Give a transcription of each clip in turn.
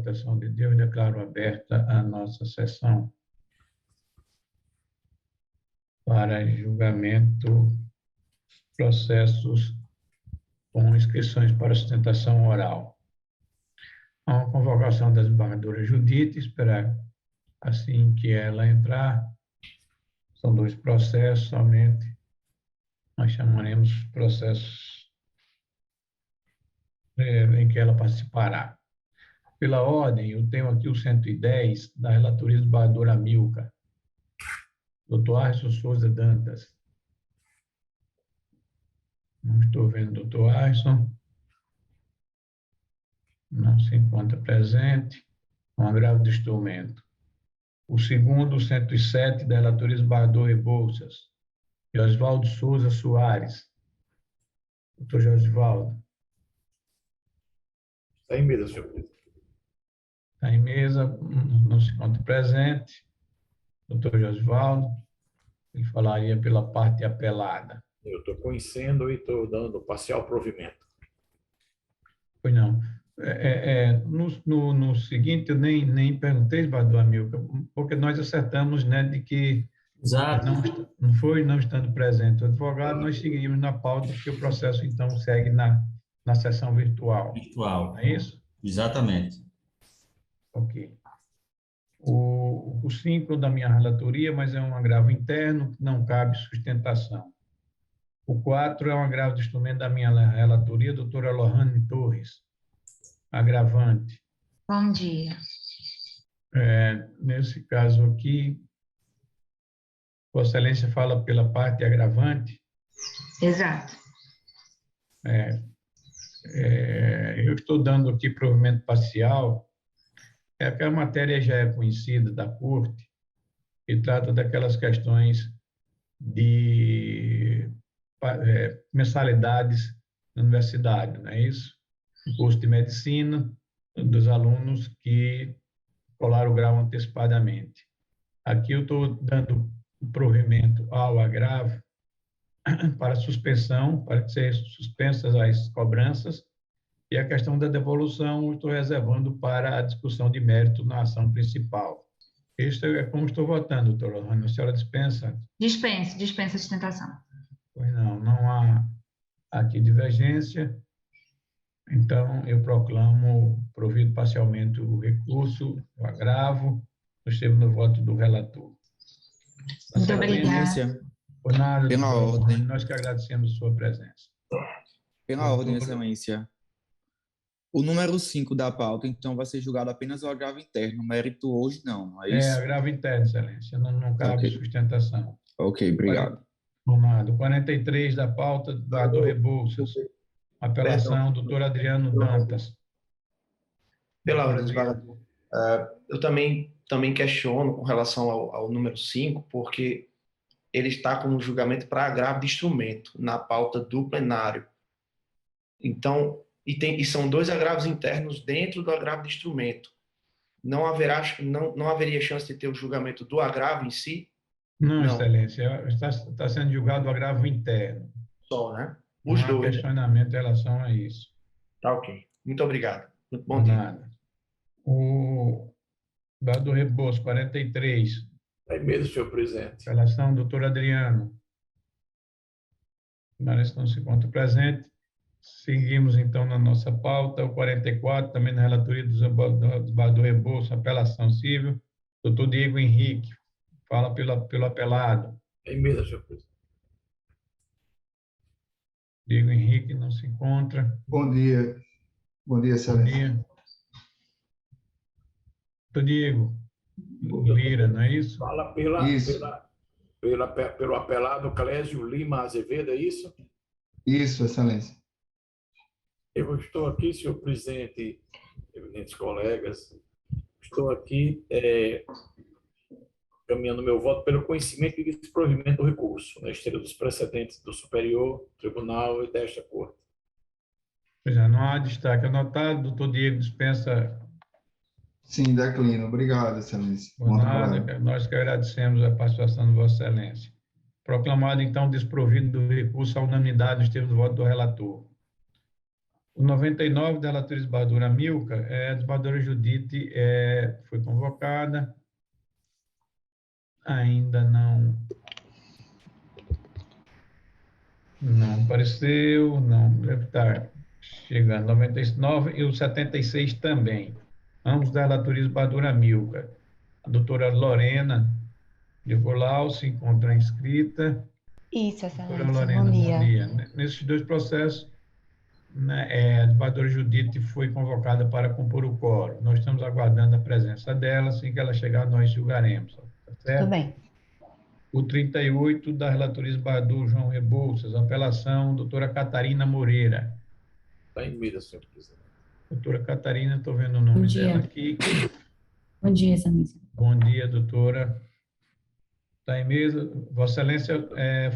proteção de Deus, declaro aberta a nossa sessão para julgamento, processos com inscrições para sustentação oral. Há uma convocação da desembargadora Judite, esperar assim que ela entrar. São 2 processos somente. Nós chamaremos processos em que ela participará. Pela ordem, eu tenho aqui o 110 da relatoria do desembargador Amilcar. Doutor Arson Souza Dantas. Não estou vendo o doutor Arson. Não se encontra presente. Um agravo de instrumento. O segundo, o 107 da relatoria do desembargador Rebouças. Josvaldo Souza Soares. Doutor Josvaldo. Está em mesa, senhor presidente. Está em mesa, não se encontra presente. Doutor Josvaldo, ele falaria pela parte apelada. Eu estou conhecendo e estou dando parcial provimento. Pois não. No seguinte, eu nem perguntei, desembargador Amilcar, porque nós acertamos, né, de que Exato. não estando presente o advogado, nós seguiríamos na pauta, porque o processo, então, segue na sessão virtual. Virtual. Não é isso? Exatamente. Ok. O 5 da minha relatoria, mas é um agravo interno, que não cabe sustentação. O 4 é um agravo de instrumento da minha relatoria, doutora Lohane Torres. Agravante. Bom dia. Nesse caso aqui, Vossa Excelência fala pela parte agravante. Exato. Eu estou dando aqui provimento parcial, que a matéria já é conhecida da Corte e trata daquelas questões de mensalidades na universidade, não é isso? O curso de medicina dos alunos que colaram o grau antecipadamente. Aqui eu estou dando o provimento ao agravo para suspensão, para que sejam suspensas as cobranças, e a questão da devolução eu estou reservando para a discussão de mérito na ação principal. Isso é como estou votando, doutora Lohane. A senhora dispensa? Dispensa a sustentação. Pois não há aqui divergência. Então, eu proclamo provido parcialmente o recurso, o agravo, recebo no voto do relator. Muito obrigada. Por nada, Pela doutora ordem. Lohane, nós que agradecemos a sua presença. Pela ordem, Excelência. O número 5 da pauta, então, vai ser julgado apenas o agravo interno. Mérito hoje, não é isso? Agravo interno, Excelência. Não cabe Ok. sustentação. Ok, obrigado. Por nada. 43 da pauta, do Rebouças. Apelação, doutor Adriano Dantas. Pela ordem, desembargador. Eu também questiono com relação ao número 5, porque ele está como julgamento para agravo de instrumento na pauta do plenário. Então, e são 2 agravos internos dentro do agravo de instrumento. Não haveria chance de ter o julgamento do agravo em si? Não, Excelência, está sendo julgado o agravo interno. Só, né? Não Os há 2. questionamento em relação a isso. Tá ok. Muito obrigado. Muito bom Por dia. nada. O do Rebouças, 43. Está em mesa, senhor presidente. Apelação, doutor Adriano. Parece que não se encontra presente. Seguimos, então, na nossa pauta. O 44, também na relatoria do Rebouças, apelação civil. Doutor Diego Henrique, fala pelo apelado. Está em mesa, senhor presidente. Diego Henrique não se encontra. Bom dia. Bom dia, Bom Excelência. dia. Doutor Diego Lira, não é isso? Fala Isso. pelo apelado Clésio Lima Azevedo, é isso? Isso, Excelência. Eu estou aqui, senhor presidente, eminentes colegas, estou aqui caminhando meu voto pelo conhecimento e desprovimento do recurso, na esteira dos precedentes do Superior Tribunal e desta Corte. Pois é, não há destaque anotado. Doutor Diego dispensa. Sim, declino. Obrigado, Excelência. Por Bom nada, trabalho. nós que agradecemos a participação de Vossa Excelência. Proclamado, então, desprovido do recurso à unanimidade nos termos do voto do relator. O 99 da relatora esbadura Milka, a esbadura Judite foi convocada, ainda não apareceu, não deve estar chegando. 99 e o 76 também. Ambos da relatora esbadura Milka. A doutora Lorena de Golau se encontra inscrita. Isso, Doutora excelência. Lorena, Bom bom dia. dia. Nesses dois processos, né, a debatedora Judite foi convocada para compor o quórum. Nós estamos aguardando a presença dela. Assim que ela chegar, nós julgaremos. Tá Tudo certo? bem. O 38 da relatoria Esbadu João Rebouças, apelação, doutora Catarina Moreira. Está em mesa, senhor presidente. Doutora Catarina, estou vendo o nome dela aqui. Bom dia, excelência. Bom dia, doutora. Está em mesa. Vossa Excelência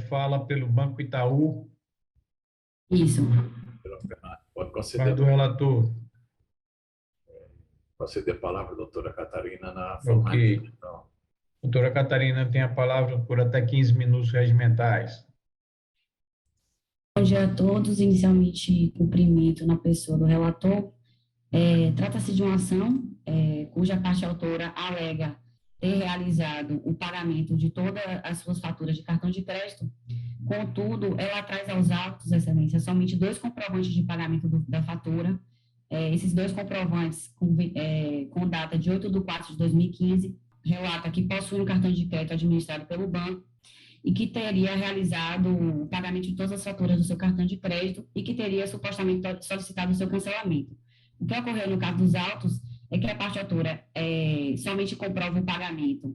fala pelo Banco Itaú. Isso. Pode Fala conceder, do relator. conceder a palavra à doutora Catarina na Ok. formalidade. Então, Doutora Catarina tem a palavra por até 15 minutos regimentais. Bom dia a todos. Inicialmente, cumprimento na pessoa do relator. Trata-se de uma ação cuja parte autora alega ter realizado o pagamento de todas as suas faturas de cartão de crédito. Contudo, ela traz aos autos, excelência, somente 2 comprovantes de pagamento da fatura. Esses 2 comprovantes com data de 8/4/2015 relata que possui um cartão de crédito administrado pelo banco e que teria realizado o pagamento de todas as faturas do seu cartão de crédito e que teria supostamente solicitado o seu cancelamento. O que ocorreu no caso dos autos é que a parte autora somente comprova o pagamento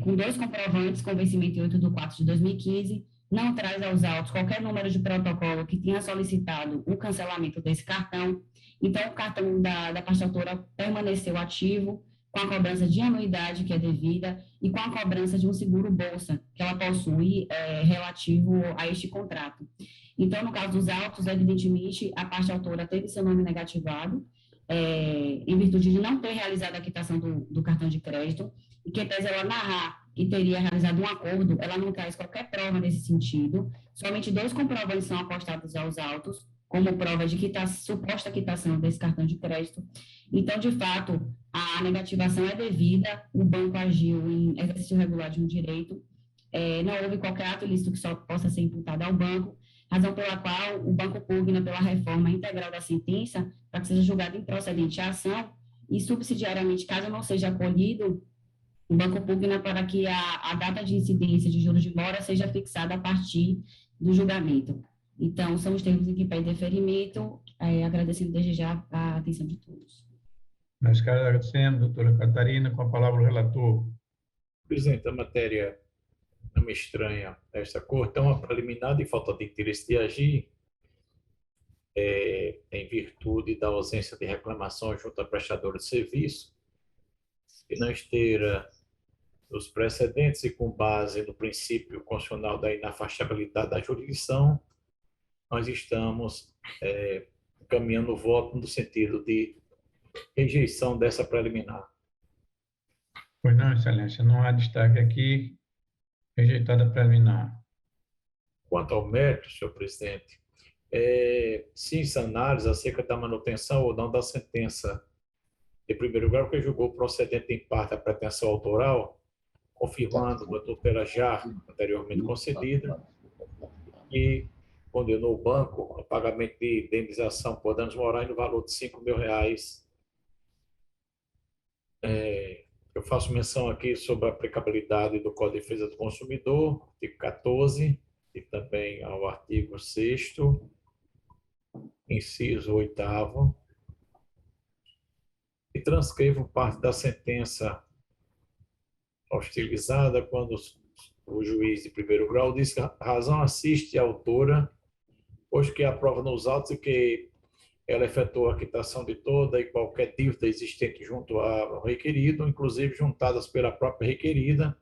com 2 comprovantes com vencimento em 8/4/2015, não traz aos autos qualquer número de protocolo que tenha solicitado o cancelamento desse cartão. Então, o cartão da parte autora permaneceu ativo, com a cobrança de anuidade que é devida e com a cobrança de um seguro-bolsa que ela possui relativo a este contrato. Então, no caso dos autos, evidentemente, a parte autora teve seu nome negativado, em virtude de não ter realizado a quitação do cartão de crédito, e que, apesar ela narrar que teria realizado um acordo, ela não traz qualquer prova nesse sentido, somente 2 comprovantes são apostados aos autos, como prova de suposta quitação desse cartão de crédito. Então, de fato, a negativação é devida, o banco agiu em exercício regular de um direito, não houve qualquer ato ilícito que só possa ser imputado ao banco, razão pela qual o banco pugna pela reforma integral da sentença para que seja julgada improcedente a ação e, subsidiariamente, caso não seja acolhido, o banco pugna para que a data de incidência de juros de mora seja fixada a partir do julgamento. Então, são os termos em que pede deferimento, agradecendo desde já a atenção de todos. Nós agradecemos, doutora Catarina, com a palavra o relator. presidente, a matéria não me estranha esta cor, tão a preliminar de falta de interesse de agir, em virtude da ausência de reclamação junto à prestadora de serviço, e na esteira dos precedentes e com base no princípio constitucional da inafastabilidade da jurisdição, nós estamos encaminhando o voto no sentido de rejeição dessa preliminar. Pois não, Excelência, não há destaque aqui. Rejeitada a preliminar. Quanto ao mérito, senhor presidente, ciência análise acerca da manutenção ou não da sentença de primeiro grau que julgou procedente em parte a pretensão autoral, confirmando a tutela já anteriormente concedida e condenou o banco ao pagamento de indenização por danos morais no valor de R$5.000. Eu faço menção aqui sobre a aplicabilidade do Código de Defesa do Consumidor, artigo 14, e também ao artigo 6º, inciso 8º, e transcrevo parte da sentença hostilizada quando o juiz de primeiro grau diz que a razão assiste à autora, pois que a prova nos autos e que ela efetuou a quitação de toda e qualquer dívida existente junto ao requerido, inclusive juntadas pela própria requerida,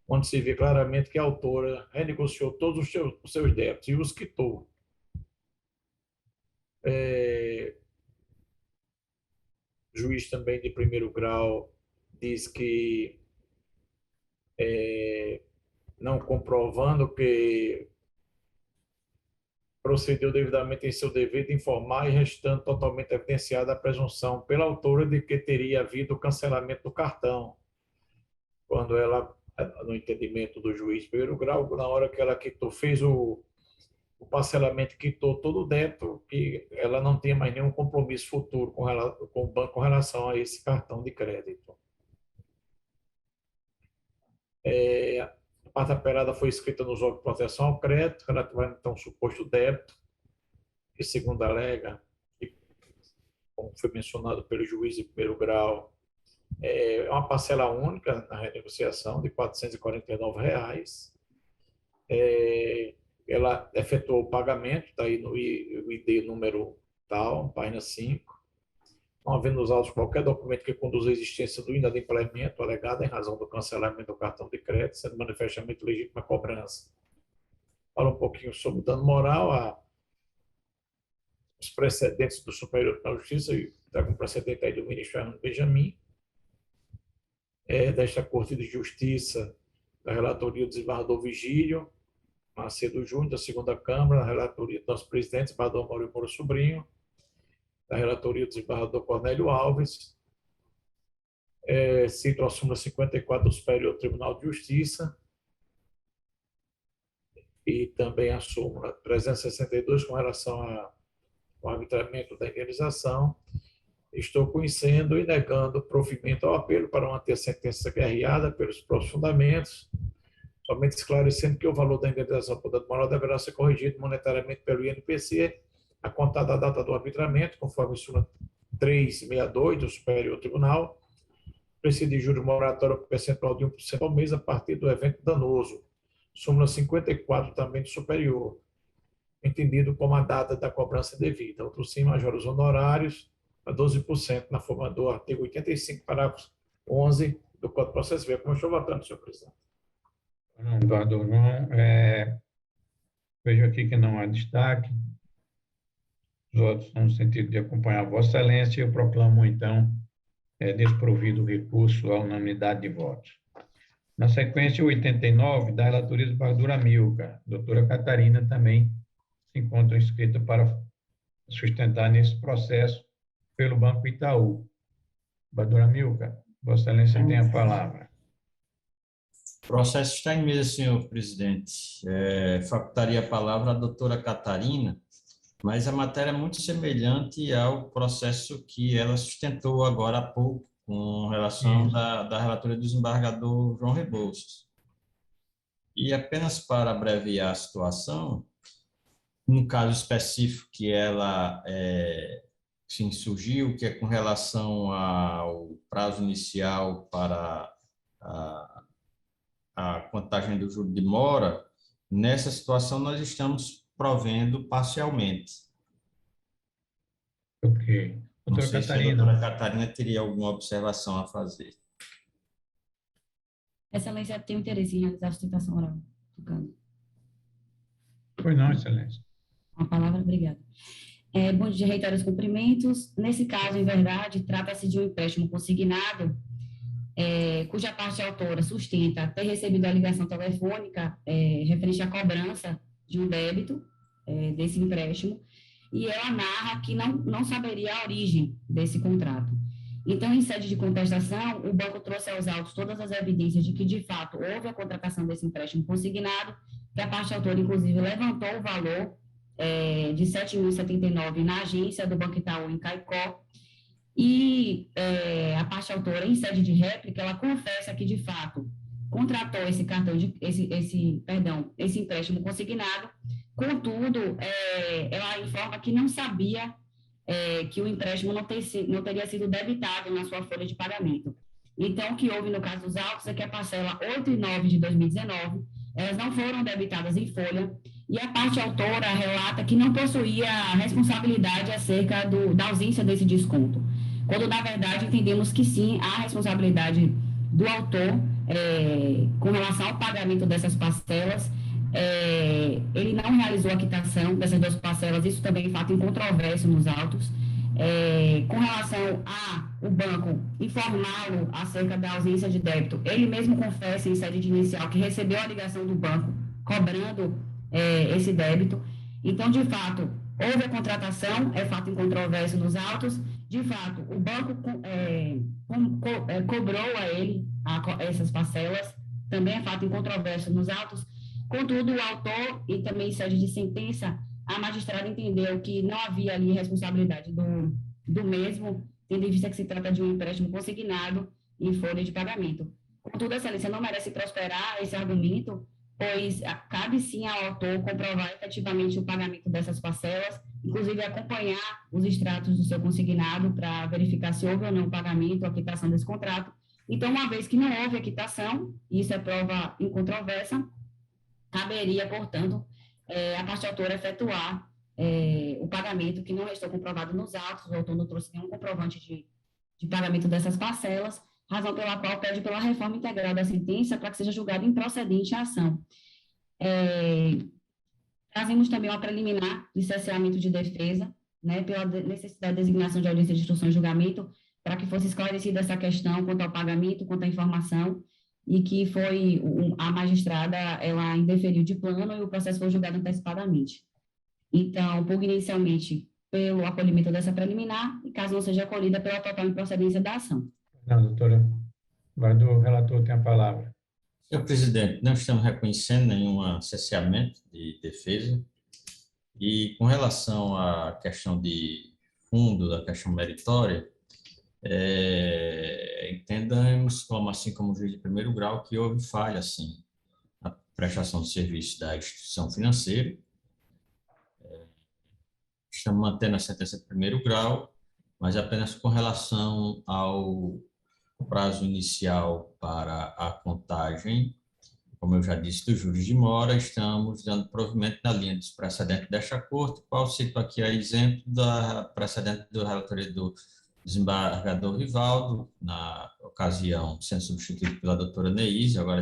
onde se vê claramente que a autora renegociou todos os seus débitos e os quitou. O juiz também de primeiro grau diz que, não comprovando que procedeu devidamente em seu dever de informar e restando totalmente evidenciada a presunção pela autora de que teria havido cancelamento do cartão, quando ela, no entendimento do juiz de primeiro grau, na hora que ela quitou, fez o parcelamento, quitou todo o débito, que ela não tinha mais nenhum compromisso futuro com o banco com relação a esse cartão de crédito. A parte apelada foi escrita nos órgãos de proteção ao crédito, relativamente a um suposto débito, que, segundo alega, e como foi mencionado pelo juiz de primeiro grau, é uma parcela única na renegociação de R$ 449. Ela efetuou o pagamento, está aí no ID número tal, página 5, não havendo nos autos qualquer documento que conduza à existência do inadimplemento alegado em razão do cancelamento do cartão de crédito, sendo manifestamente legítima a cobrança. Fala um pouquinho sobre o dano moral, os precedentes do Superior Tribunal de Justiça, e trago um precedente aí do ministro Fernando Benjamin, desta Corte de Justiça, da relatoria do desembargador Vigílio Macedo Júnior, da segunda Câmara, da relatoria do nosso presidente, desembargador Maurício Moura Sobrinho, da relatoria do desembargador Cornélio Alves, cito a súmula 54 do Superior Tribunal de Justiça, e também a súmula 362 com relação ao arbitramento da indenização. Estou conhecendo e negando provimento ao apelo para manter a sentença guerreada pelos próprios fundamentos, somente esclarecendo que o valor da indenização por dano moral deverá ser corrigido monetariamente pelo INPC, a contar da data do arbitramento, conforme a súmula 362 do Superior Tribunal, presidir júri moratório com percentual de 1% ao mês a partir do evento danoso. Súmula 54 também do Superior, entendido como a data da cobrança devida. Outro sim, majora os honorários a 12% na forma do artigo 85, parágrafo 11 do Código de Processo Civil. Como eu estou votando, senhor presidente? Não, Eduardo, não. Vejo aqui que não há destaque. Os outros estão no sentido de acompanhar Vossa Excelência. Eu proclamo, então, desprovido o recurso à unanimidade de votos. Na sequência, 89, da relatoria do desembargador Amilcar. Doutora Catarina também se encontra inscrita para sustentar nesse processo pelo Banco Itaú. Desembargador Amilcar, Vossa Excelência tem a palavra. O processo está em mesa, senhor presidente. Facultaria a palavra à doutora Catarina, mas a matéria é muito semelhante ao processo que ela sustentou agora há pouco, com relação da relatoria do desembargador João Rebouças. E apenas para abreviar a situação, um caso específico que ela surgiu, que é com relação ao prazo inicial para a contagem do juro de mora, nessa situação nós estamos provendo parcialmente. Ok. Não sei se a doutora Catarina teria alguma observação a fazer. Excelência, tem interesse em realizar a sustentação oral. Pois não, Excelência. A palavra, obrigada. Bom dia, reitero os cumprimentos. Nesse caso, em verdade, trata-se de um empréstimo consignado, cuja parte autora sustenta ter recebido a ligação telefônica referente à cobrança de um débito desse empréstimo, e ela narra que não saberia a origem desse contrato. Então, em sede de contestação, o banco trouxe aos autos todas as evidências de que, de fato, houve a contratação desse empréstimo consignado, que a parte autora, inclusive, levantou o valor de R$ 7.079 na agência do Banco Itaú, em Caicó, e a parte autora, em sede de réplica, ela confessa que, de fato, contratou esse esse empréstimo consignado. Contudo, ela informa que não sabia que o empréstimo não teria sido debitado na sua folha de pagamento. Então, o que houve no caso dos autos é que a parcela 8 e 9 de 2019, elas não foram debitadas em folha, e a parte autora relata que não possuía responsabilidade acerca da ausência desse desconto, quando, na verdade, entendemos que sim, há responsabilidade do autor com relação ao pagamento dessas parcelas. Ele não realizou a quitação dessas duas parcelas, isso também é fato incontroverso nos autos. Com relação ao banco informá-lo acerca da ausência de débito, ele mesmo confessa em sede de inicial que recebeu a ligação do banco cobrando esse débito. Então, de fato, houve a contratação, é fato incontroverso nos autos, de fato, o banco cobrou a ele essas parcelas, também é fato incontroverso nos autos, contudo, o autor e também em sede de sentença, a magistrada entendeu que não havia ali responsabilidade do mesmo, tendo em vista que se trata de um empréstimo consignado em folha de pagamento. Contudo, a excelência não merece prosperar esse argumento, pois cabe sim ao autor comprovar efetivamente o pagamento dessas parcelas, inclusive acompanhar os extratos do seu consignado para verificar se houve ou não o pagamento ou a quitação desse contrato. Então, uma vez que não houve a quitação, isso é prova incontroversa, caberia, portanto, a parte autora efetuar o pagamento que não restou comprovado nos autos, o autor não trouxe nenhum comprovante de pagamento dessas parcelas, razão pela qual pede pela reforma integral da sentença para que seja julgada improcedente a ação. Trazemos também uma preliminar de cerceamento de defesa, né, pela necessidade de designação de audiência de instrução e julgamento, para que fosse esclarecida essa questão quanto ao pagamento, quanto à informação, e que foi a magistrada, ela indeferiu de plano e o processo foi julgado antecipadamente. Então, pugna inicialmente pelo acolhimento dessa preliminar, e caso não seja acolhida, pela total improcedência da ação. Não, doutora. Agora o relator tem a palavra. Senhor presidente, não estamos reconhecendo nenhum cerceamento de defesa e com relação à questão de fundo, da questão meritória, entendamos, como assim como juiz de primeiro grau, que houve falha, sim, na prestação de serviço da instituição financeira. Estamos mantendo a sentença de primeiro grau, mas apenas com relação ao prazo inicial para a contagem, como eu já disse, dos juros de mora, estamos dando provimento na linha dos precedentes desta Corte, qual cito aqui a exemplo da precedente do relatoria do desembargador Rivaldo, na ocasião sendo substituído pela doutora Neise, agora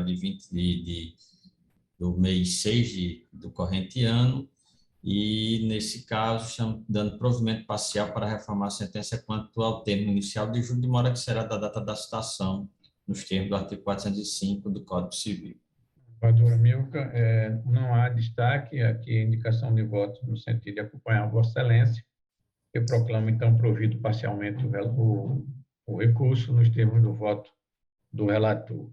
do mês 6 do corrente ano, e, nesse caso, estamos dando provimento parcial para reformar a sentença quanto ao termo inicial de juro de mora, que será da data da citação, nos termos do artigo 405 do Código Civil. Vereadora Milka, não há destaque aqui, indicação de voto no sentido de acompanhar a Vossa Excelência, que proclama, então, provido parcialmente o recurso nos termos do voto do relator.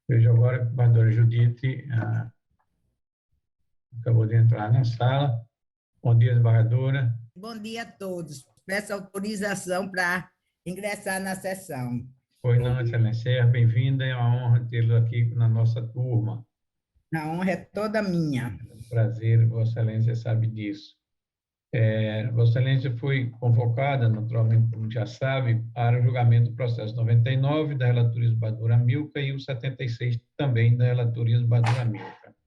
Vejo agora que a vereadora Judite acabou de entrar na sala. Bom dia, desembargadora. Bom dia a todos. Peço autorização para ingressar na sessão. Pois não, excelência. Bem-vinda, é uma honra tê-lo aqui na nossa turma. A honra é toda minha. É um prazer, Vossa Excelência sabe disso. Vossa Excelência foi convocada, naturalmente, como já sabe, para o julgamento do processo 99 da relatoria desembargadora Milka e o 76 também da relatoria desembargadora Milka.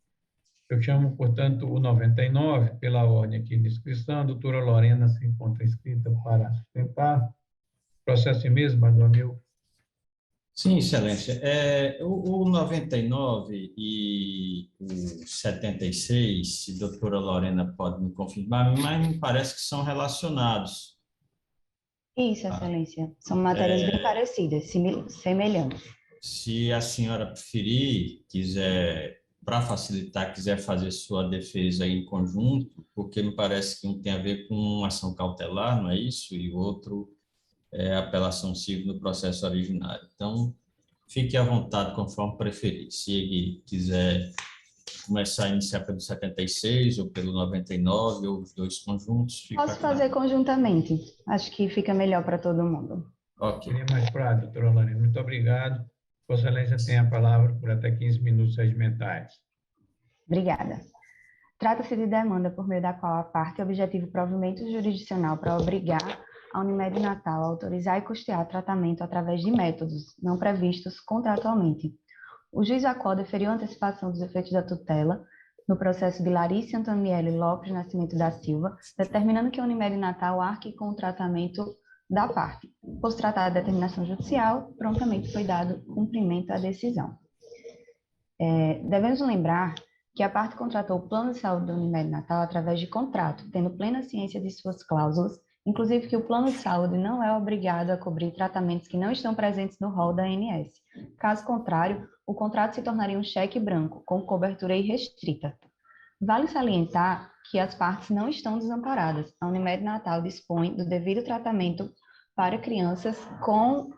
Eu chamo, portanto, o 99, pela ordem aqui de inscrição. A doutora Lorena se encontra inscrita para sustentar. Processo mesmo, desembargadora Milka? Sim, excelência. O 99 e o 76, se a doutora Lorena pode me confirmar, mas me parece que são relacionados. Isso, excelência. São matérias bem parecidas, semelhantes. Se a senhora preferir, para facilitar, quiser fazer sua defesa em conjunto, porque me parece que um tem a ver com ação cautelar, não é isso? E o outro apelação civil no processo originário. Então, fique à vontade, conforme preferir. Se ele quiser começar a iniciar pelo 76 ou pelo 99, ou os dois conjuntos. Posso fazer conjuntamente. Acho que fica melhor para todo mundo. Ok. Seria mais prático, doutora Lorena. Muito obrigado. Vossa Excelência tem a palavra por até 15 minutos regimentais. Obrigada. Trata-se de demanda por meio da qual a parte objetiva o provimento jurisdicional para obrigar a Unimed Natal a autorizar e custear tratamento através de métodos não previstos contratualmente. O juiz Acó deferiu a antecipação dos efeitos da tutela no processo de Larissa Antonielli Lopes Nascimento da Silva, determinando que a Unimed Natal arque com o tratamento da parte. Por se tratar da determinação judicial, prontamente foi dado cumprimento à decisão. Devemos lembrar que a parte contratou o plano de saúde da Unimed Natal através de contrato, tendo plena ciência de suas cláusulas, inclusive que o plano de saúde não é obrigado a cobrir tratamentos que não estão presentes no rol da ANS. Caso contrário, o contrato se tornaria um cheque branco, com cobertura irrestrita. Vale salientar que as partes não estão desamparadas. A Unimed Natal dispõe do devido tratamento para crianças com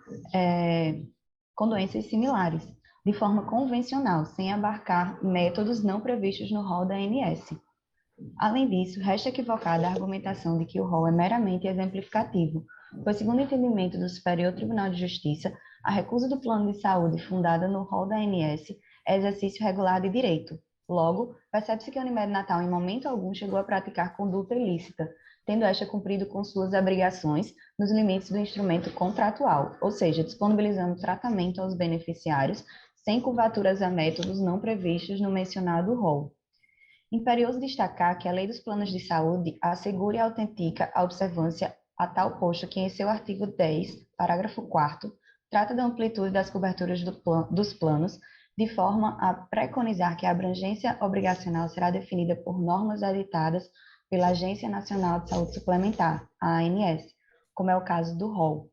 doenças similares, de forma convencional, sem abarcar métodos não previstos no rol da ANS. Além disso, resta equivocada a argumentação de que o rol é meramente exemplificativo, pois, segundo o entendimento do Superior Tribunal de Justiça, a recusa do plano de saúde fundada no rol da ANS é exercício regular de direito. Logo, percebe-se que a Unimed Natal, em momento algum, chegou a praticar conduta ilícita, tendo esta cumprido com suas obrigações nos limites do instrumento contratual, ou seja, disponibilizando tratamento aos beneficiários sem curvaturas a métodos não previstos no mencionado rol. Imperioso destacar que a Lei dos Planos de Saúde assegura e autentica a observância a tal posto que, em seu artigo 10, parágrafo 4º, trata da amplitude das coberturas dos planos, de forma a preconizar que a abrangência obrigacional será definida por normas editadas pela Agência Nacional de Saúde Suplementar, a ANS, como é o caso do rol.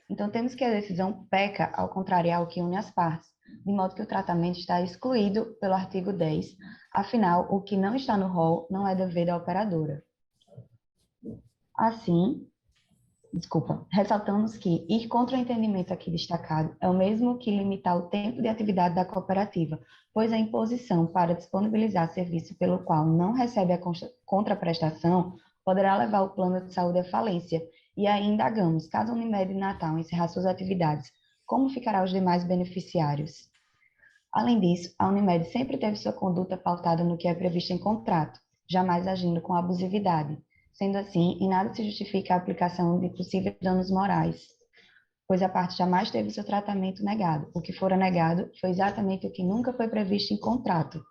Então, temos que a decisão peca ao contrariar o que une as partes, de modo que o tratamento está excluído pelo artigo 10, afinal, o que não está no rol não é dever da operadora. Assim, ressaltamos que ir contra o entendimento aqui destacado é o mesmo que limitar o tempo de atividade da cooperativa, pois a imposição para disponibilizar serviço pelo qual não recebe a contraprestação poderá levar o plano de saúde à falência. E aí indagamos, caso a Unimed Natal encerrar suas atividades, como ficará os demais beneficiários? Além disso, a Unimed sempre teve sua conduta pautada no que é previsto em contrato, jamais agindo com abusividade. Sendo assim, em nada se justifica a aplicação de possíveis danos morais, pois a parte jamais teve seu tratamento negado. O que fora negado foi exatamente o que nunca foi previsto em contrato.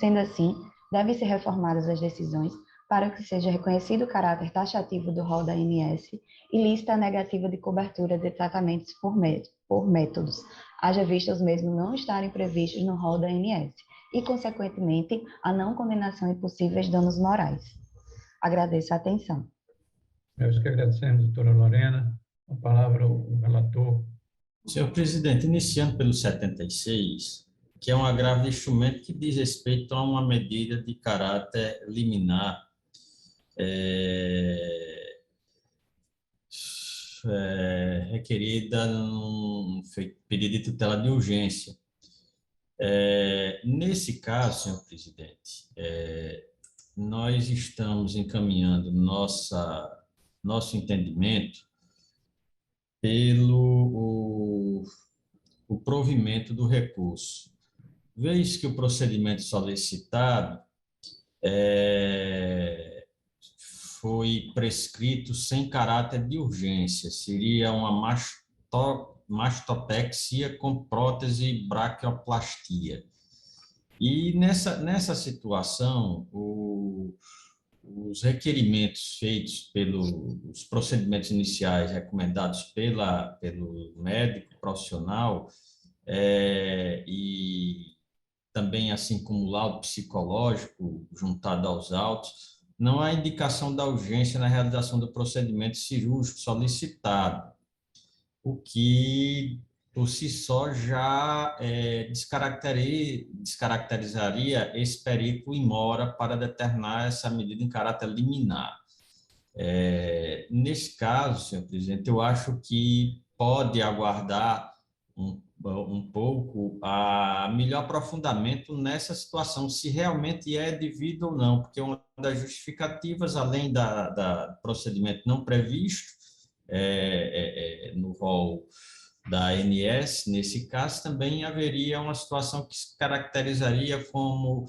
Sendo assim, devem ser reformadas as decisões para que seja reconhecido o caráter taxativo do rol da ANS e lista negativa de cobertura de tratamentos por métodos, haja vista os mesmos não estarem previstos no rol da ANS e, consequentemente, a não condenação e possíveis danos morais. Agradeço a atenção. Nós que agradecemos, doutora Lorena. A palavra o relator. Senhor presidente, iniciando pelo 76, que é um agravo de instrumento que diz respeito a uma medida de caráter liminar requerida num pedido de tutela de urgência. Nesse caso, senhor presidente, nós estamos encaminhando nosso entendimento pelo o provimento do recurso. Vez que o procedimento solicitado foi prescrito sem caráter de urgência, seria uma mastopexia com prótese braquioplastia. E nessa situação, os requerimentos feitos os procedimentos iniciais recomendados pelo médico profissional e também assim como o laudo psicológico juntado aos autos, não há indicação da urgência na realização do procedimento cirúrgico solicitado, o que por si só já descaracterizaria esse perito in mora para determinar essa medida em caráter liminar. Nesse caso, senhor presidente, eu acho que pode aguardar um pouco a melhor aprofundamento nessa situação, se realmente é devido ou não, porque uma das justificativas, além da procedimento não previsto no rol da ANS, nesse caso, também haveria uma situação que se caracterizaria como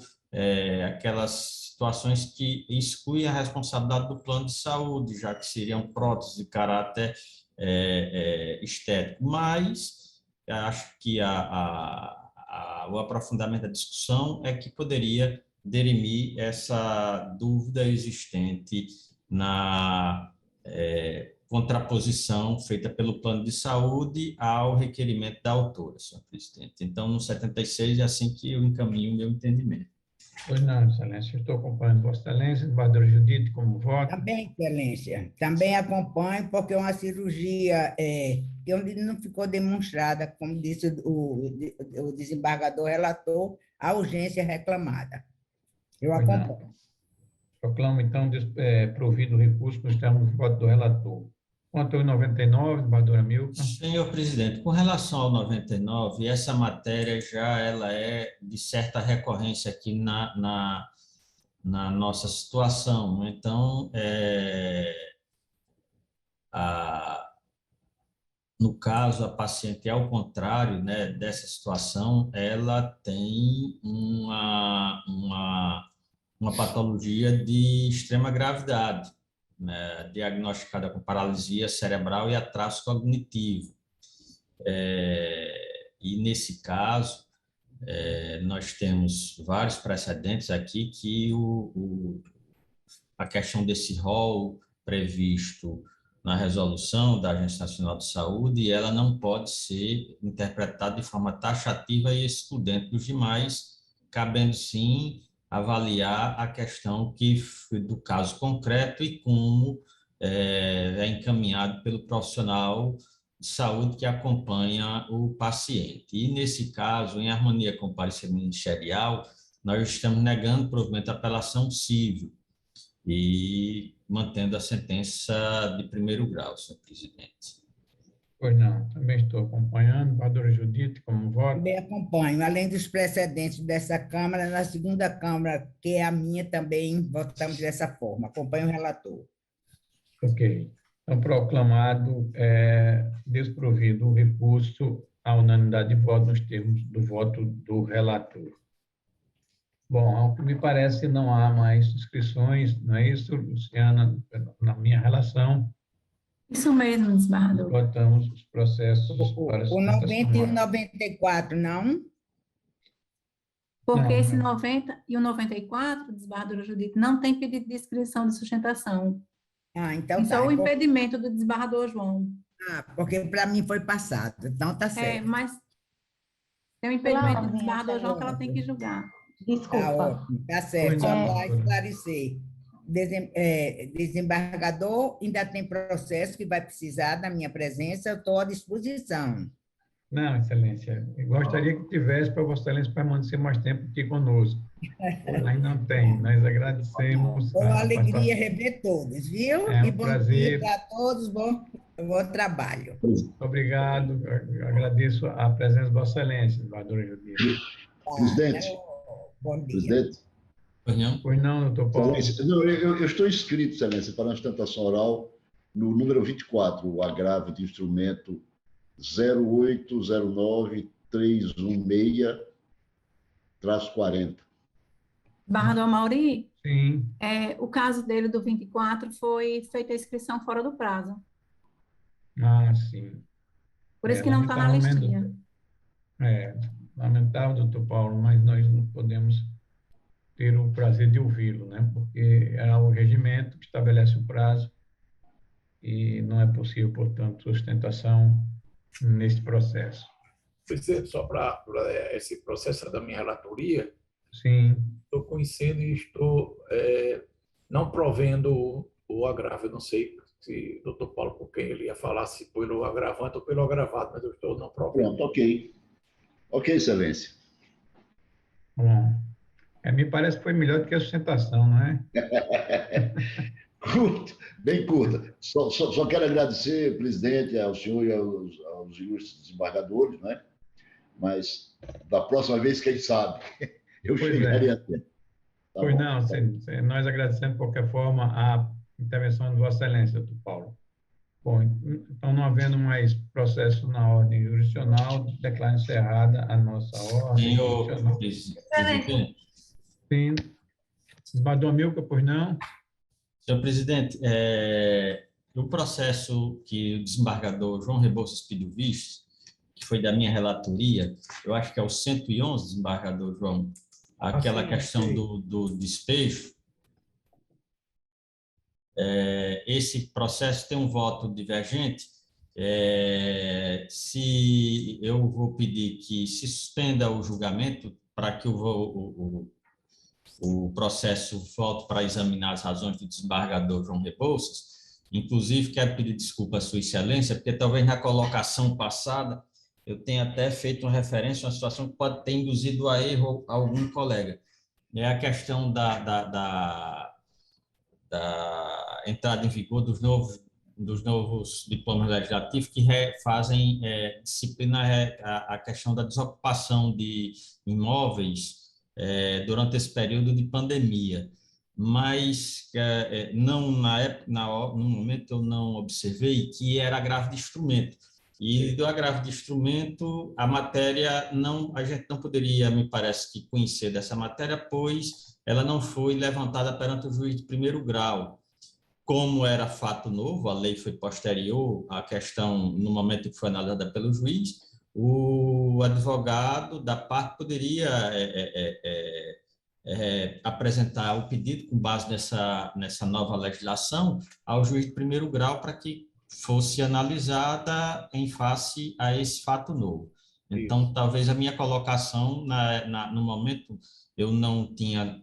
aquelas situações que excluem a responsabilidade do plano de saúde, já que seriam próteses de caráter estético. Mas acho que o aprofundamento da discussão é que poderia dirimir essa dúvida existente na contraposição feita pelo plano de saúde ao requerimento da autora, senhor presidente. Então, no 76, é assim que eu encaminho o meu entendimento. Pois não, excelência. Estou acompanhando Vossa Excelência, desembargadora Judite, como voto. Também, excelência. Também acompanho, porque é uma cirurgia onde não ficou demonstrada, como disse o desembargador relator, a urgência reclamada. Eu Pois não. acompanho. Proclamo, então, provido o recurso nos termos do voto do relator. Quanto ao 99, desembargadora Milka. Senhor presidente, com relação ao 99, essa matéria ela é de certa recorrência aqui na nossa situação. Então, no caso, a paciente, ao contrário, né, dessa situação, ela tem uma patologia de extrema gravidade, né, diagnosticada com paralisia cerebral e atraso cognitivo. E, nesse caso, nós temos vários precedentes aqui que a questão desse rol previsto na resolução da Agência Nacional de Saúde, ela não pode ser interpretada de forma taxativa e excludente dos demais, cabendo, sim, avaliar a questão do caso concreto e como é encaminhado pelo profissional de saúde que acompanha o paciente. E, nesse caso, em harmonia com o parecer ministerial, nós estamos negando provimento à apelação civil e mantendo a sentença de primeiro grau, senhor presidente. Pois não, também estou acompanhando. Desembargadora Judite, como voto? Também acompanho. Além dos precedentes dessa Câmara, na segunda Câmara, que é a minha, também votamos dessa forma. Acompanho o relator. Ok. Então, proclamado, desprovido o recurso à unanimidade de voto nos termos do voto do relator. Bom, ao que me parece, não há mais inscrições, não é isso, Luciana? Na minha relação, Isso mesmo, desembargador. votamos os processos para O 90 e o sustentação. 94, não? Porque Não, esse não. 90 e o 94, desembargadora Judite, não tem pedido de inscrição de sustentação. Então Só tá. o impedimento do desembargador João. Porque para mim foi passado. Então tá certo. Mas tem um impedimento do ordem, desembargador João que ela tem que excelência. julgar. Tá Desculpa. ótimo, tá certo. Só para esclarecer. Desembargador, ainda tem processo que vai precisar da minha presença, eu estou à disposição. Não, Excelência, eu gostaria que tivesse para Vossa Excelência permanecer mais tempo aqui conosco. Mas não tem, nós agradecemos. Foi uma alegria participação. rever todos, viu? É um E bom prazer. dia para todos, bom trabalho. Obrigado, agradeço a presença de Vossa Excelência, desembargadora Judite. Presidente. Bom dia. Presidente. Pois não, doutor Paulo. Excelência, não, eu estou inscrito, Excelência, para a sustentação oral no número 24, o agravo de instrumento 0809316-40. Desembargador Mauri, Sim. o caso dele do 24 foi feita a inscrição fora do prazo. Ah, sim. Por isso que não está na listinha. Lamentável, doutor Paulo, mas nós não podemos ter o prazer de ouvi-lo, né? Porque é o regimento que estabelece o prazo e não é possível, portanto, sustentação nesse processo. Presidente, só para esse processo da minha relatoria, sim, estou conhecendo e estou não provendo o agravo. Eu não sei se o doutor Paulo, com quem ele ia falar, se pelo agravante ou pelo agravado, mas eu estou não provendo. Pronto, ok. Ok, Excelência. Bom, me parece que foi melhor do que a sustentação, não é? Bem curta. Só quero agradecer, presidente, ao senhor e aos ilustres desembargadores, né? Mas da próxima vez, quem sabe, eu chegaria até. Tá Pois bom, não, nós agradecemos de qualquer forma a intervenção de Vossa Excelência, doutor Paulo. Bom, então, não havendo mais processo na ordem jurisdicional, declaro encerrada a nossa ordem jurisdicional. Sim. Desembargador Milka, pois não? Senhor presidente, o processo que o desembargador João Rebouças pediu visto, que foi da minha relatoria, eu acho que é o 111, desembargador João, aquela questão do despejo, esse processo tem um voto divergente. Se eu vou pedir que se suspenda o julgamento para que o processo volte para examinar as razões do desembargador João Rebouças. Inclusive, quero pedir desculpa à Sua Excelência, porque talvez na colocação passada eu tenha até feito uma referência a uma situação que pode ter induzido a erro a algum colega. é a questão da entrada em vigor dos novos diplomas legislativos que fazem disciplina a questão da desocupação de imóveis durante esse período de pandemia. Mas não na época, no momento eu não observei que era agravo de instrumento. E do agravo de instrumento, a matéria a gente não poderia, me parece, que conhecer dessa matéria, pois ela não foi levantada perante o juiz de primeiro grau. Como era fato novo, a lei foi posterior à questão no momento que foi analisada pelo juiz, o advogado da parte poderia apresentar o pedido com base nessa nova legislação ao juiz de primeiro grau para que fosse analisada em face a esse fato novo. Então, talvez a minha colocação, no momento, eu não tinha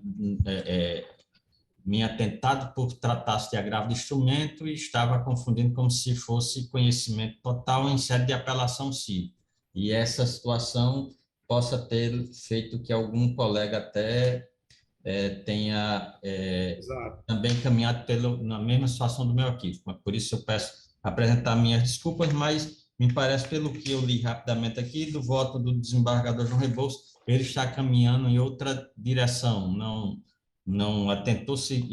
me atentado por tratar-se de agravo de instrumento e estava confundindo como se fosse conhecimento total em sede de apelação civil. E essa situação possa ter feito que algum colega até tenha também caminhado na mesma situação do meu equívoco. Por isso eu peço apresentar minhas desculpas, mas me parece, pelo que eu li rapidamente aqui, do voto do desembargador João Rebouças, ele está caminhando em outra direção, não atentou-se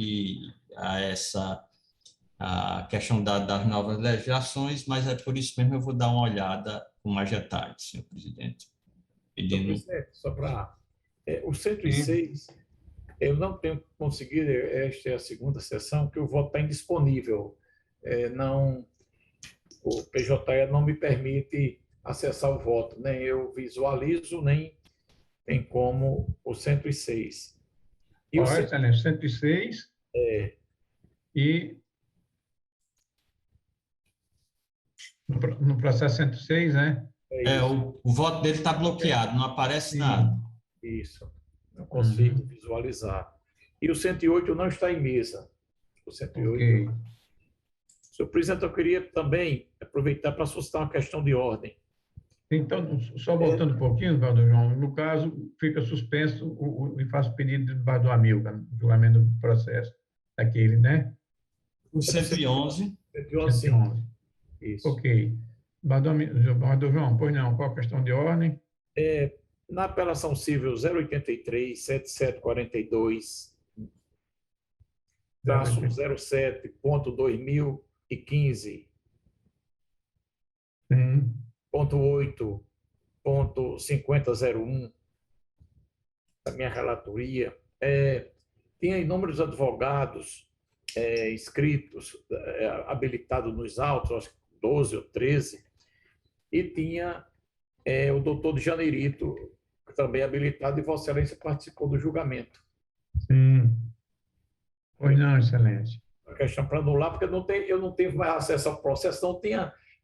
a questão das novas legislações, mas é por isso mesmo eu vou dar uma olhada com mais detalhes, senhor presidente. Senhor presidente, só para... o 106, eu não tenho conseguido, esta é a segunda sessão, que o voto está indisponível. O PJE não me permite acessar o voto, nem eu visualizo, nem tem como o 106. E o 106 e no processo 106, né? O voto dele está bloqueado, não aparece nada. Isso, não consigo visualizar. E o 108 não está em mesa. O 108... Okay. Senhor presidente, eu queria também aproveitar para suscitar uma questão de ordem. Então, só voltando um pouquinho, Valdo João, no caso, fica suspenso e faço pedido debaixo do Amilcar, julgamento do processo daquele, né? O 111. 111. Isso. Ok. Valdo João, pois não, qual a questão de ordem? Na apelação civil 083, 7742, traço 07.2015, ponto 8.5001, da minha relatoria, tinha inúmeros advogados inscritos, habilitados nos autos, acho que 12 ou 13, e tinha o doutor de Janeirito, também habilitado, e Vossa Excelência participou do julgamento. Sim. Pois não, excelente. A questão para anular, porque eu não tenho mais acesso ao processo,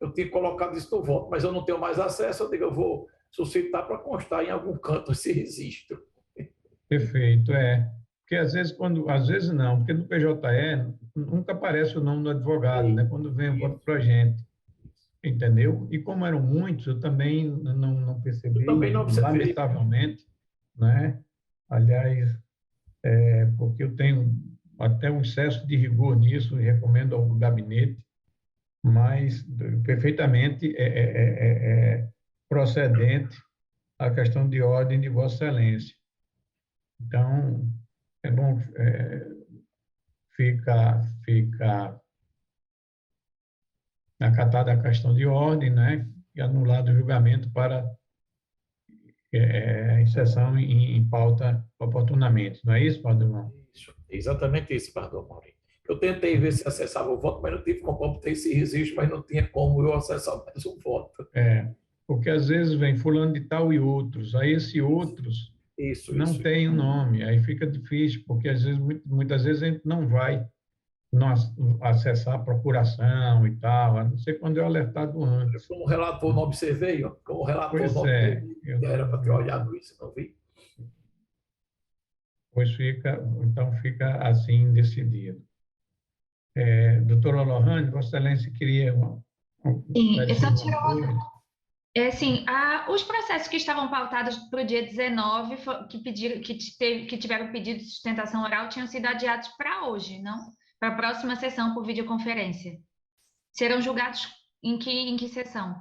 eu tinha colocado isso no voto, mas eu não tenho mais acesso, eu digo, eu vou suscitar para constar em algum canto esse registro. Perfeito, Porque às vezes não, porque no PJE nunca aparece o nome do advogado, né? Quando vem o voto para a gente. Entendeu? E como eram muitos, eu também não percebi, lamentavelmente, né? Aliás, porque eu tenho até um excesso de rigor nisso e recomendo ao gabinete, mas perfeitamente procedente a questão de ordem de Vossa Excelência. Então, é bom, fica acatada a questão de ordem, né, e anulado o julgamento para inserção em pauta oportunamente. Não é isso, Padre João? Isso, exatamente isso, Padre Maurício. Eu tentei ver se acessava o voto, mas não tive como obter esse registro, mas não tinha como eu acessar mais o voto. Porque às vezes vem fulano de tal e outros, aí esse outros não tem o nome, aí fica difícil, porque às vezes, muitas vezes a gente não vai acessar a procuração e tal, a não ser quando é alertado antes. Como relator não observei, como relator não observei, era para ter olhado isso, não vi. Pois então fica assim decidido. Doutora Lohane, Vossa Excelência queria... Sim, eu só Assim, os processos que estavam pautados para o dia 19, que tiveram pedido de sustentação oral, tinham sido adiados para hoje, não? Para a próxima sessão por videoconferência. Serão julgados em que sessão?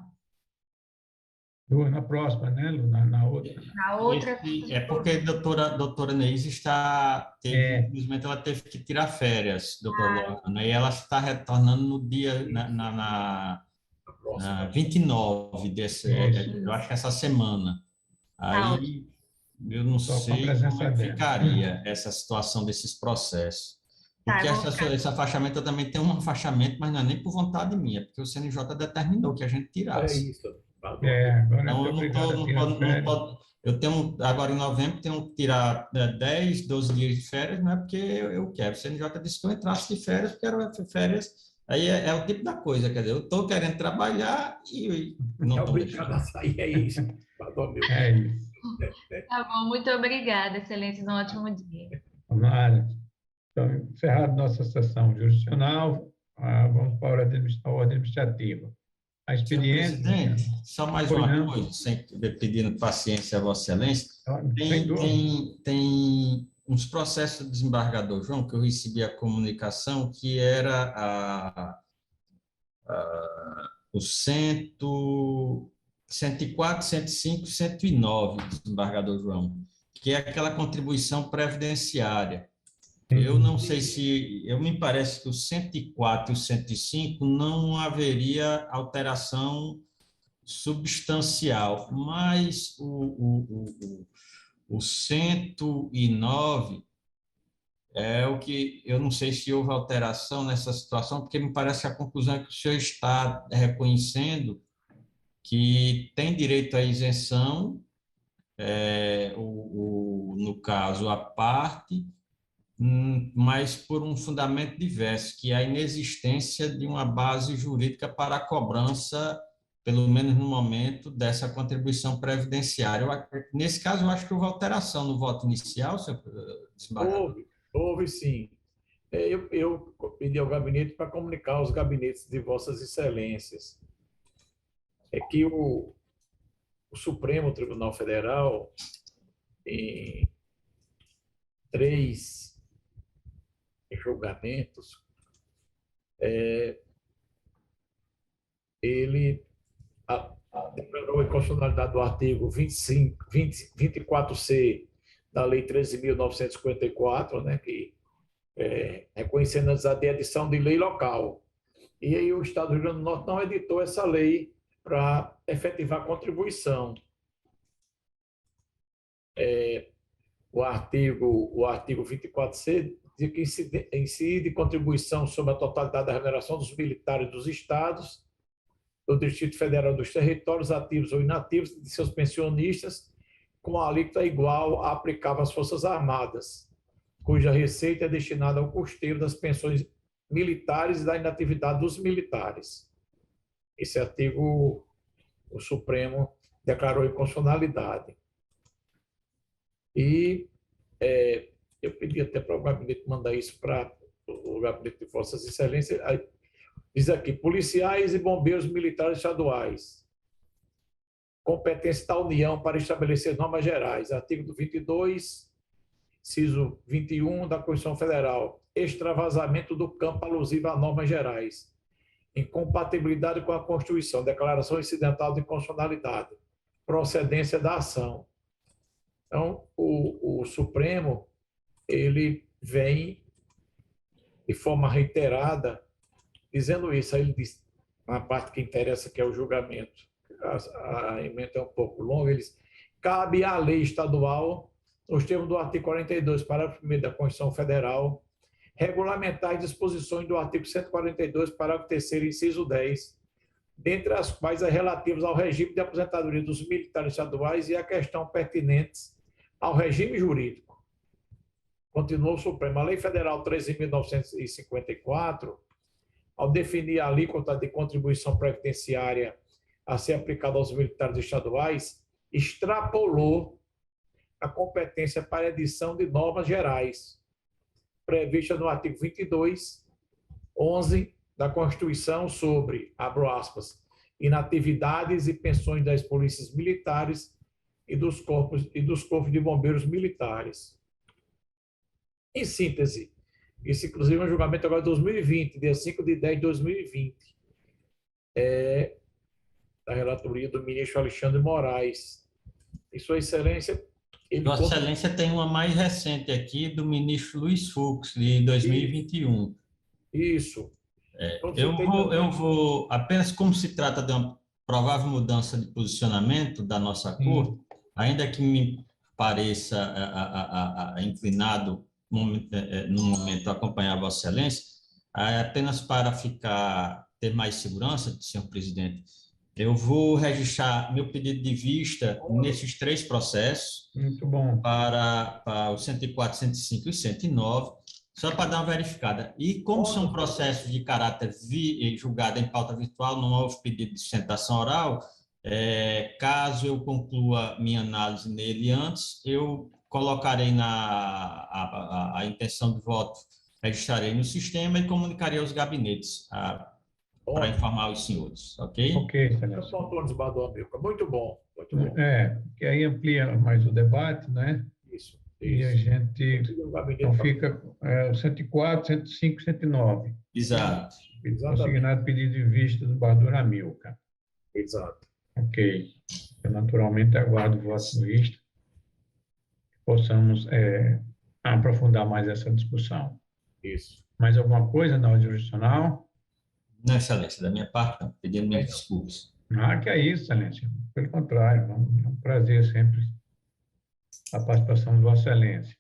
Na próxima, né, Lu? Na outra. Na outra. É porque a doutora Neise infelizmente, ela teve que tirar férias, doutor Lorna, né? E ela está retornando no dia, na 29 eu acho que essa semana. Aí, eu não sei como é que ficaria essa situação desses processos. Porque esse afastamento, eu também tenho um afastamento, mas não é nem por vontade minha, porque o CNJ determinou que a gente tirasse. É isso. Agora Então, eu tenho, agora em novembro, tenho que tirar 10, 12 dias de férias, não é porque eu quero. O CNJ disse que eu entrasse de férias, porque era férias. Aí é o tipo da coisa, quer dizer, eu estou querendo trabalhar e não estou obrigado a sair, é isso. É isso. Tá bom, muito obrigada, excelência, um ótimo dia. Então, encerrada nossa sessão jurisdicional, vamos para a ordem administrativa. A expediente... Presidente, só mais uma coisa, pedindo paciência a Vossa Excelência. Tem uns processos do desembargador João, que eu recebi a comunicação, que era o 104, 105, 109 do desembargador João, que é aquela contribuição previdenciária. Eu não sei me parece que o 104 e o 105 não haveria alteração substancial, mas o 109 é o que eu não sei se houve alteração nessa situação, porque me parece que a conclusão é que o senhor está reconhecendo que tem direito à isenção, no caso, a parte, mas por um fundamento diverso, que é a inexistência de uma base jurídica para a cobrança, pelo menos no momento, dessa contribuição previdenciária. Nesse caso, eu acho que houve alteração no voto inicial, senhor desembargador. Houve sim. Eu pedi ao gabinete para comunicar aos gabinetes de Vossas Excelências que o Supremo Tribunal Federal, em 3 julgamentos, ele declarou a inconstitucionalidade do artigo 24C da Lei 13.954, né, que reconhecendo a necessidade de edição de lei local. E aí o Estado do Rio Grande do Norte não editou essa lei para efetivar a contribuição. O artigo 24C diz que incide contribuição sobre a totalidade da remuneração dos militares dos estados, do Distrito Federal, dos territórios ativos ou inativos de seus pensionistas, com a alíquota igual à aplicável às Forças Armadas, cuja receita é destinada ao custeio das pensões militares e da inatividade dos militares. Esse artigo, o Supremo declarou inconstitucionalidade. E eu pedi até para o gabinete mandar isso para o gabinete de Vossas Excelências. Diz aqui, policiais e bombeiros militares estaduais. Competência da União para estabelecer normas gerais. Artigo 22, inciso 21 da Constituição Federal. Extravasamento do campo alusivo a normas gerais. Incompatibilidade com a Constituição. Declaração incidental de inconstitucionalidade. Procedência da ação. Então, o Supremo, ele vem de forma reiterada dizendo isso. Aí ele diz, na parte que interessa, que é o julgamento, a emenda é um pouco longa, eles cabe à lei estadual, nos termos do artigo 42, parágrafo 1º da Constituição Federal, regulamentar as disposições do artigo 142, parágrafo 3º, inciso 10, dentre as quais as relativas ao regime de aposentadoria dos militares estaduais e a questão pertinentes ao regime jurídico. Continuou o Supremo. A Lei Federal 13.954, ao definir a alíquota de contribuição previdenciária a ser aplicada aos militares estaduais, extrapolou a competência para edição de normas gerais, prevista no artigo 22, 11 da Constituição sobre, abro aspas, inatividades e pensões das polícias militares e dos corpos de bombeiros militares. Em síntese, isso inclusive é um julgamento agora de 2020, dia 5/10/2020, da relatoria do ministro Alexandre Moraes. E Sua Excelência... Vossa Excelência tem uma mais recente aqui, do ministro Luiz Fux, de 2021. Isso. Eu vou, apenas como se trata de uma provável mudança de posicionamento da nossa Corte, ainda que me pareça inclinado no momento a acompanhar Vossa Excelência, apenas para ter mais segurança, senhor presidente, eu vou registrar meu pedido de vista nesses 3 processos. Muito bom. Para o 104, 105 e 109, só para dar uma verificada. E como são processos de caráter julgado em pauta virtual, não houve pedido de sustentação oral, caso eu conclua minha análise nele antes, eu colocarei a intenção de voto, registrarei no sistema e comunicarei aos gabinetes para informar os senhores, ok? Ok, Excelência. Muito bom, muito bom. Que aí amplia mais o debate, né? Isso. E a gente então fica 104, 105, 109. Exato. Consignado pedido de vista do embargador Amilcar. Exato. Ok. Eu naturalmente aguardo o voto de vista, que possamos aprofundar mais essa discussão. Isso. Mais alguma coisa na ordem jurisdicional? Não, Excelência, da minha parte, não. Pedindo minhas desculpas. Que é isso, Excelência. Pelo contrário, é um prazer sempre a participação de Vossa Excelência.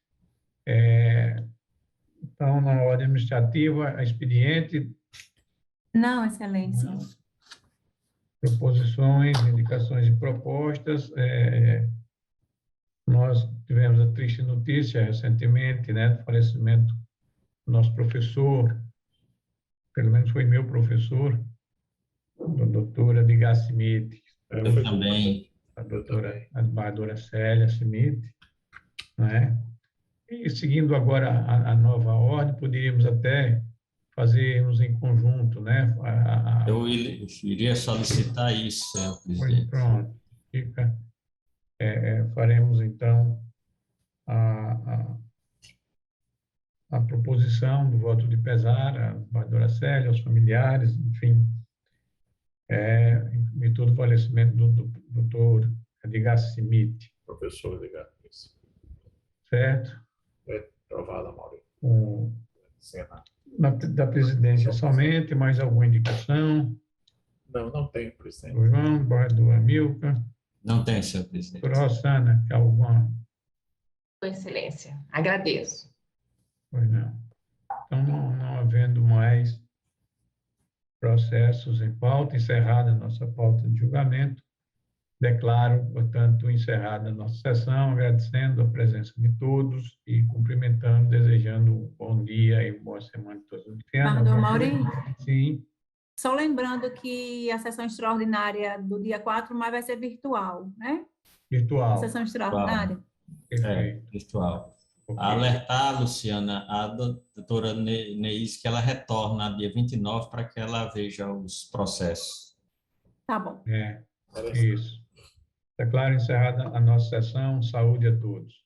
Então, na ordem administrativa, expediente. Não, Excelência. Proposições, indicações e propostas. Nós tivemos a triste notícia recentemente, né, do falecimento do nosso professor, pelo menos foi meu professor, da doutora Edgar Schmidt. Eu também. A doutora embargadora Célia Schmidt, né? E seguindo agora a nova ordem, poderíamos até fazermos em conjunto, né? Eu iria solicitar isso, senhor presidente. Pronto, faremos então a proposição do voto de pesar à embargadora Célia, aos familiares, enfim, em todo o falecimento do doutor Edgar Schmidt. Professor Edgar, isso. Certo? Aprovado, Maurício. Da presidência somente, mais alguma indicação? Não tem, presidente. O João, embargador Amilcar. Não tem, senhor presidente. Doutora Rossana, quer alguma? Sua Excelência, agradeço. Pois não. Então, não havendo mais processos em pauta, encerrada a nossa pauta de julgamento, declaro, portanto, encerrada a nossa sessão, agradecendo a presença de todos e cumprimentando, desejando um bom dia e boa semana a todos. Embargador Maurício? Sim. Só lembrando que a sessão extraordinária do dia 4 de maio vai ser virtual, né? Virtual. A sessão extraordinária? Virtual. Okay. Alertar, Luciana, a doutora Neise que ela retorna dia 29 para que ela veja os processos. Tá bom. Isso. Declaro encerrada a nossa sessão. Saúde a todos.